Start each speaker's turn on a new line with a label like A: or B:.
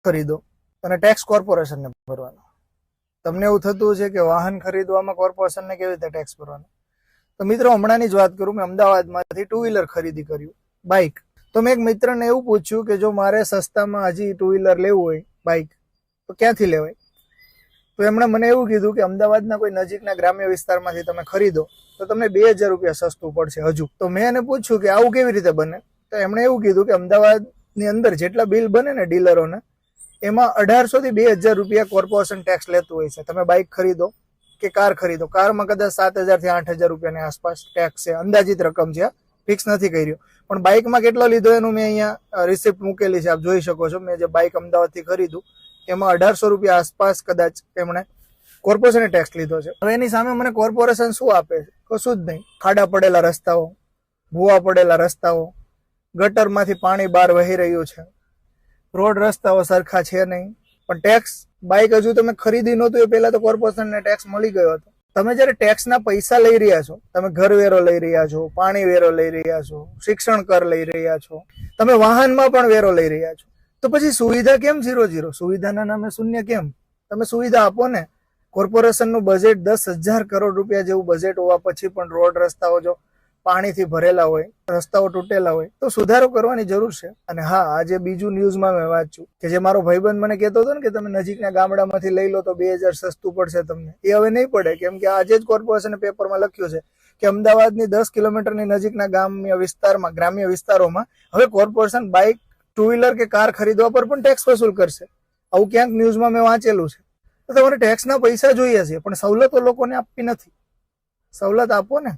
A: ખરીદો અને ટેક્સ કોર્પોરેશનને ભરવાનો. તમને એવું થતું છે કે વાહન ખરીદવામાં કોર્પોરેશનને કેવી રીતે ટેક્સ ભરવાનો? તો મિત્રો, હમણાંની જ વાત કરું, મેં અમદાવાદમાંથી 2 વ્હીલર ખરીદી કર્યું, બાઇક. તો મેં એક મિત્રને એવું પૂછ્યું કે જો મારે સસ્તામાં હજી 2 વ્હીલર લેવું હોય બાઇક, તો ક્યાંથી લેવાય? તો એમણે મને એવું કીધું કે અમદાવાદના કોઈ નજીકના ગ્રામ્ય વિસ્તારમાંથી તમે ખરીદો તો તમને 2000 રૂપિયા સસ્તું પડશે હજુ. તો મેં એને પૂછ્યું કે આવું કેવી રીતે બને? તો એમણે એવું કીધું કે અમદાવાદની અંદર જેટલા બિલ બને ને ડીલરોને, એમાં 1800 થી 2000 રૂપિયા કોર્પોરેશન ટેક્સ લેતું હોય છે. તમે બાઇક ખરીદો કે કાર ખરીદો, કારમાં કદાચ 7000 થી 8000 રૂપિયાની આસપાસ ટેક્સ છે, અંદાજિત રકમ છે, ફિક્સ નથી કર્યું. પણ બાઇકમાં કેટલો લીધો એનું મેં અહીંયા રિસિપ્ટ મૂકેલી છે, આપ જોઈ શકો છો. મેં જે બાઇક અમદાવાદથી ખરીદું એમાં 1800 રૂપિયા આસપાસ કદાચ એમણે કોર્પોરેશને ટેક્સ લીધો છે. હવે એની સામે મને કોર્પોરેશન શું આપે છે? કશું જ નહીં. ખાડા પડેલા રસ્તાઓ, ભૂવા પડેલા રસ્તાઓ, ગટરમાંથી પાણી બહાર વહી રહ્યું છે, રોડ રસ્તાઓ સરખા છે નહીં. પણ ટેક્સ બાઇક હજુ તમે ખરીદી નહોતું એ પહેલા તો કોર્પોરેશનને ટેક્સ મળી ગયો હતો. તમે જયારે ટેક્સના પૈસા લઈ રહ્યા છો, તમે ઘર વેરો લઈ રહ્યા છો, પાણી વેરો લઈ રહ્યા છો, શિક્ષણ કર લઈ રહ્યા છો, તમે વાહનમાં પણ વેરો લઈ રહ્યા છો, તો પછી સુવિધા કેમ 0-0? સુવિધાના નામે શૂન્ય કેમ? તમે સુવિધા આપો ને. કોર્પોરેશનનું બજેટ 10,000 કરોડ રૂપિયા જેવું બજેટ હોવા પછી પણ રોડ રસ્તાઓ જો પાણીથી ભરેલા હોય, રસ્તાઓ તૂટેલા હોય, તો સુધારો કરવાની જરૂર છે. અને હા, આજે બીજું ન્યૂઝમાં મેં વાંચ્યું કે જે મારો ભાઈબંધ મને કહેતો હતો ને કે તમે નજીકના ગામડામાંથી લઈ લો તો 2000 સસ્તું પડશે તમને, એ હવે નહીં પડે. કેમ કે આજે જ કોર્પોરેશને પેપરમાં લખ્યું છે કે અમદાવાદની 10 કિલોમીટરની નજીકના ગ્રામ્ય વિસ્તારોમાં હવે કોર્પોરેશન બાઇક, 2 વ્હીલર કે કાર ખરીદવા પર પણ ટેક્સ વસૂલ કરશે. આવું ક્યાંક ન્યૂઝમાં મેં વાંચેલું છે. તો તમારે ટેક્સના પૈસા જોઈએ છે, પણ સવલતો લોકોને આપવી નથી. સવલત આપો ને.